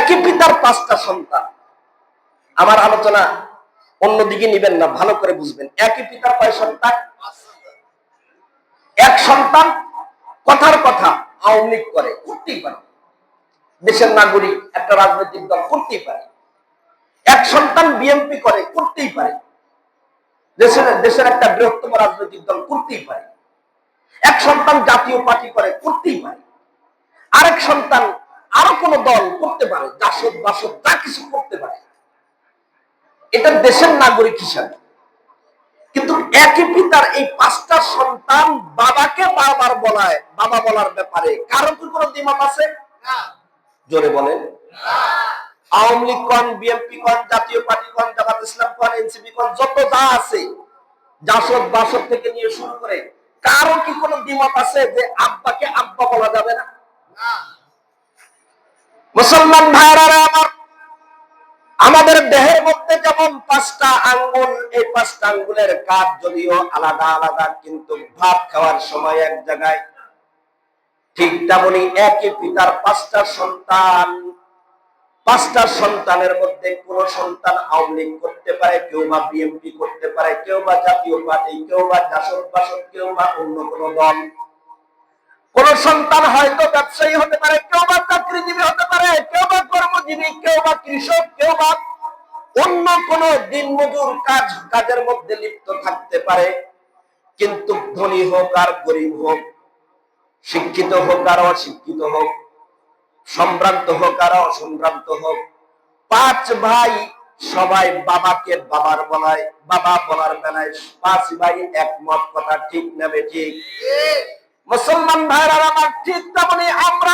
একই পিতার পাঁচটা সন্তান। আমার আলোচনা অন্যদিকে নিবেন না, ভালো করে বুঝবেন। একই পিতার কয় সন্তান? এক সন্তান কথার কথা আওয়ামী লীগ করে, করতেই পারে, দেশের নাগরিক একটা রাজনৈতিক দল করতেই পারে। এক সন্তান বিএনপি করে, করতেই পারে, দেশের একটা বৃহত্তম রাজনৈতিক দল করতেই পারে। এক সন্তান জাতীয় পার্টি করে, করতেই পারে। আরেক সন্তান আরো কোন দল করতে পারে, জাসদ বাসদ যা কিছু করতে পারে, এটা দেশের নাগরিক হিসাবে। কিন্তু একই পিতার এই পাঁচটা সন্তান বাবাকে বারবার বলায়, বাবা বলার ব্যাপারে কারো কি কোনো দ্বিমত আছে? জোরে বলেন। আওয়ামী লীগ কোন, বিএনপি কোন, জাতীয় পার্টি কোন, জামাত ইসলাম কোন, এনসিপি কোন, যত যা আছে, জাসদ বাসদ থেকে নিয়ে শুরু করে, কারো কি কোনো দ্বিমত আছে যে আব্বাকে আব্বা বলা যাবে না? মুসলমান ভাইরা আমার, আমাদের দেহের মধ্যে যেমন পাঁচটা আঙ্গুল, এই পাঁচটা আঙ্গুলের কাজ যদিও আলাদা আলাদা, কিন্তু ভাত খাওয়ার সময় এক জায়গায়। ঠিক তেমনি একই পিতার পাঁচটা সন্তান, পাঁচটা সন্তানের মধ্যে কোন সন্তান আওয়ামী লীগ করতে পারে, কেউ বা বিএনপি করতে পারে, কেউ বা জাতীয় পার্টি, কেউ বা জাসদ বাসদ, কেউ বা অন্য কোন দল। কোন সন্তান হয়তো ব্যবসায়ী হতে পারে, কেউ বা চাকরিজীবী হতে পারে, কেউ বা কর্মজীবী, কেউ বা কৃষক, কেউ বা অন্য কোন দিনমজুর কাজের মধ্যে লিপ্ত থাকতে পারে। কিন্তু ধনী হোক আর গরিব হোক, শিক্ষিত হোক আর অশিক্ষিত হোক, সম্ভ্রান্ত হোক আর অসম্ভ্রান্ত হোক, পাঁচ ভাই সবাই বাবাকে বাবার বলায়, বাবা বলার বেলায় পাঁচ ভাই একমত। কথা ঠিক না বেঠিক? মুসলমান ভাইরা আমার, ঠিক তেমনি আমরা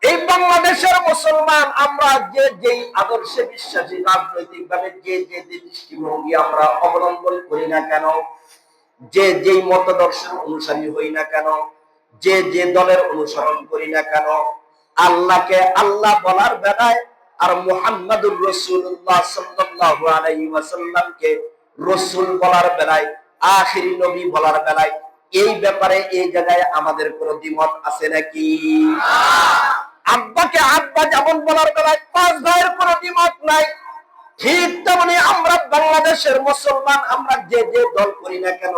এই বাংলাদেশের মুসলমান, আমরা যে যেই আদর্শে বিশ্বাসী, রাজনৈতিক ভাবে যে যে দৃষ্টিভঙ্গি আমরা অবলম্বন করি না কেন, যে যেই মতদর্শের অনুসারী হই না কেন, যে যে দলের অনুসরণ করি না কেন, আল্লাহকে আল্লাহ বলার বেলায় আর মুহাম্মাদুর রাসূলুল্লাহ সাল্লাল্লাহু আলাইহি ওয়াসাল্লামকে রাসূল বলার বেলায়, আখিরি নবী বলার বেলায়, এই ব্যাপারে এই জায়গায় আমাদের কোনো দ্বিমত আছে নাকি? আব্বাকে আব্বা যেমন বলার বেলায় পাঁচ ভাইয়ের কোনো দ্বিমত নাই, ঠিক তেমনি আমরা বাংলাদেশের মুসলমান, আমরা যে যে দল করি না কেন,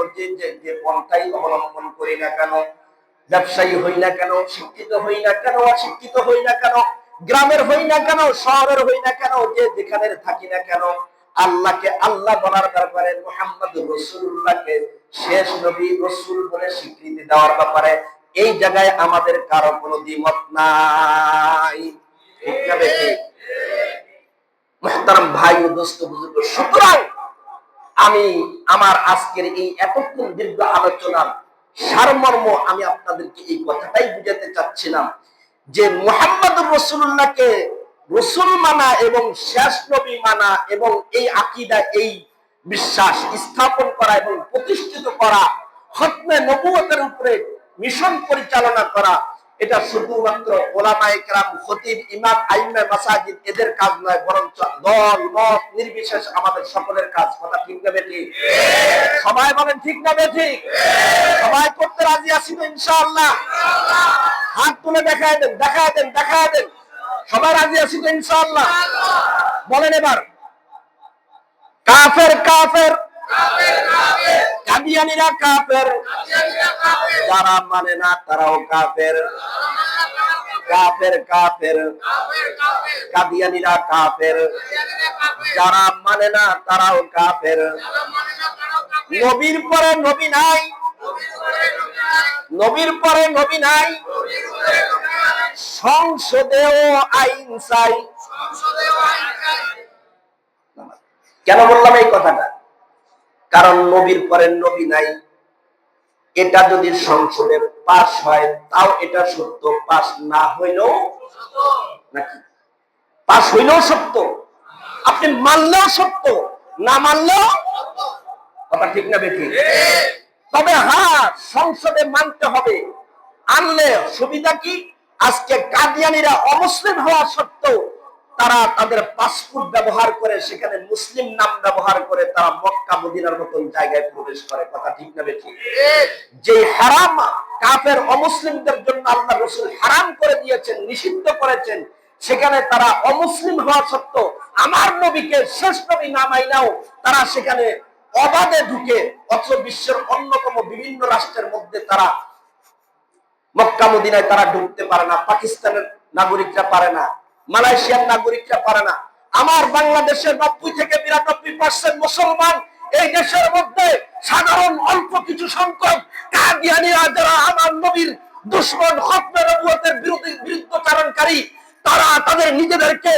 যে পন্থাই অবলম্বন করি না কেন, ব্যবসায়ী হই না কেন, শিক্ষিত হই না কেন, অশিক্ষিত হই না কেন, গ্রামের হই না কেন, শহরের হই না কেন, যে যেখানে থাকি না কেন, আল্লাহকে আল্লাহ বলার ব্যাপারে, মুহাম্মদুর রাসূলুল্লাহকে শেষ নবী রাসূল বলে স্বীকৃতি দেওয়ার ব্যাপারে এই জায়গায় আমাদের কারো কোনো দ্বিমত নাই। ঠিক না বেঠিক? মুহতারাম ভাই ও দোস্ত বুজুর্গ, সুতরাং আমি আমার আজকের এই এতক্ষণ দীর্ঘ আলোচনার সারমর্ম আমি আপনাদেরকে এই কথাটাই বুঝাতে চাচ্ছিলাম যে মুহাম্মদুর রাসূলুল্লাহকে রাসূল মানা এবং শেষ নবী মানা এবং এই আকীদা, এই বিশ্বাস স্থাপন করা এবং প্রতিষ্ঠিত করা, খতমে নবুয়তের উপরে মিশন পরিচালনা করা, এটা শুধুমাত্র ওলামায়ে কেরাম, খতিব, ইমাম, আইম্মে মাসাজিদ এদের কাজ নয়, বরং দল মত নির্বিশেষ আমাদের সকলের কাজ। কথা ঠিক না বেঠিক? সবাই বলেন ঠিক না বেঠিক? সবাই করতে রাজি আছি তো ইনশাআল্লাহ? হাত তুলে দেখায় দেন, দেখায় দেন, দেখায় দেন। সবাই রাজি আছি তো ইনশাআল্লাহ? বলেন এবার। কাফের কাফের, কাদিয়ানীরা কাফের, যারা মানে না তারাও কাফের। কাফের কাফের, কাদিয়ানীরা কাফের, যারা মানে না তারাও কাফের। নবীর পরে নবী নাই, নবীর পরে নবী নাই, সংসদেও আইন চাই। কেন বললাম এই কথাটা? কারণ নবীর পরে নবী নাই, এটা যদি সংসদে পাস হয় তাও এটা সত্য, পাস না হইলেও নাকি পাস হইলেও সত্য, আপনি মানলেও সত্য, না মানলেও। কথা ঠিক না বেঠিক? তবে হ্যাঁ, সংসদে মানতে হবে। আনলে সুবিধা কি? আজকে কাদিয়ানীরা অমুসলিম হওয়া সত্ত্বেও তারা তাদের পাসপোর্ট ব্যবহার করে, সেখানে মুসলিম নাম ব্যবহার করে তারা মক্কা মদিনার মতন জায়গায় প্রবেশ করে। কথা ঠিক না বেঠিক? যে হারাম কাফের অমুসলিমদের জন্য আল্লাহ রাসূল হারাম করে দিয়েছেন, নিষিদ্ধ করেছেন, সেখানে তারা অমুসলিম হওয়া সত্ত্বেও আমার নবীকে শেষ নবী না মাইনাও তারা সেখানে অবাধে ঢুকে, অথচ বিশ্বের অন্যতম বিভিন্ন রাষ্ট্রের মধ্যে তারা মক্কা মদিনায় তারা ঢুকতে পারে না, পাকিস্তানের নাগরিকরা পারে না, মালয়েশিয়ার নাগরিকরা পারে না। আমার বাংলাদেশের 90 থেকে 92% মুসলমান এই দেশের মধ্যে সাধারণ অল্প কিছু সংখ্যক কাদিয়ানীরা যারা আমার নবীর দুশমন, খতমে নবুয়তের বিরুদ্ধচারণকারী, তারা তাদের নিজেদেরকে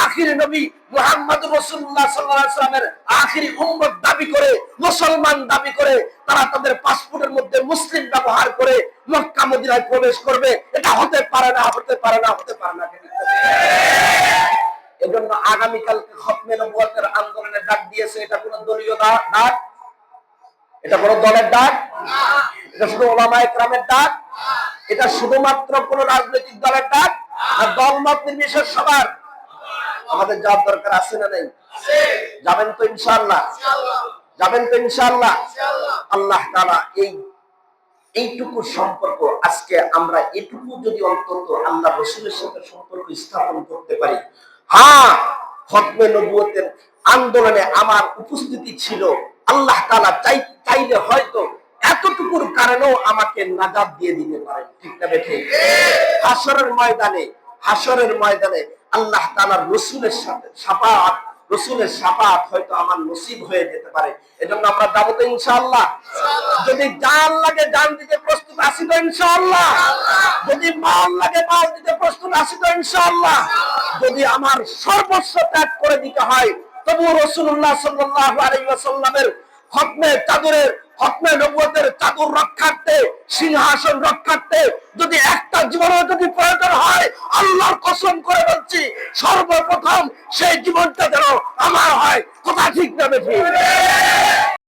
আখিরি নবী মুহাম্মদুর রাসূলুল্লাহ সাল্লাল্লাহু আলাইহি ওয়াসাল্লামের আখিরি উম্মত দাবি করে, মুসলমান দাবি করে, তারা তাদের পাসপোর্টের মধ্যে মুসলিম ব্যবহার করে মক্কা মদিনায় প্রবেশ করবে। এটা হতে পারে না, হতে পারে না, হতে পারে না। এজন্য আগামীকালকে খতমে নবুয়তের আন্দোলনের ডাক দিয়েছে। এটা কোন দলীয় ডাক, এটা কোন দলের ডাক না, এটা শুধু উলামায়ে কেরামের ডাক, এটা শুধুমাত্র কোন রাজনৈতিক দলের ডাক না, দলমত নির্বিশেষে সবার আমাদের যাওয়ার দরকার আছে না নাই? যাবেন তো ইনশাআল্লাহ? যাবেন তো ইনশাআল্লাহ? আল্লাহ তাআলা এইটুকু সম্পর্ক, আজকে আমরা এটুকু যদি অন্তত আল্লাহ রাসূলের সাথে সম্পর্ক স্থাপন করতে পারি। হ্যাঁ, খতমে নবুয়তের আন্দোলনে আমার উপস্থিতি ছিল, আল্লাহ তাআলা চাইলে হয়তো এতটুকুর কারণেও আমাকে নাজাত দিয়ে দিতে পারেন। ঠিক না বেঠে? হাসরের ময়দানে আল্লাহ তাআলার রাসূলের সাথে রাসূলের শাফাআত হয়তো আমার নসিব হয়ে যেতে পারে। এজন্য আমরা যাবো তো ইনশাআল্লাহ? যদি জান লাগে জান দিতে প্রস্তুত আছি তো ইনশাআল্লাহ? যদি মাল লাগে মাল দিতে প্রস্তুত আছি তো ইনশাআল্লাহ? যদি আমার সর্বস্ব ত্যাগ করে দিতে হয় তবু রাসূলুল্লাহ সাল্লাল্লাহু আলাইহি ওয়াসাল্লামের খতমে নবুয়তের চাদর রক্ষার্থে, সিংহাসন রক্ষার্থে যদি একটা জীবনও যদি প্রয়োজন হয়, আল্লাহর কসম করে বলছি সর্বপ্রথম সেই জীবনটা যেন আমার হয়। কথা ঠিক না বেঠিক?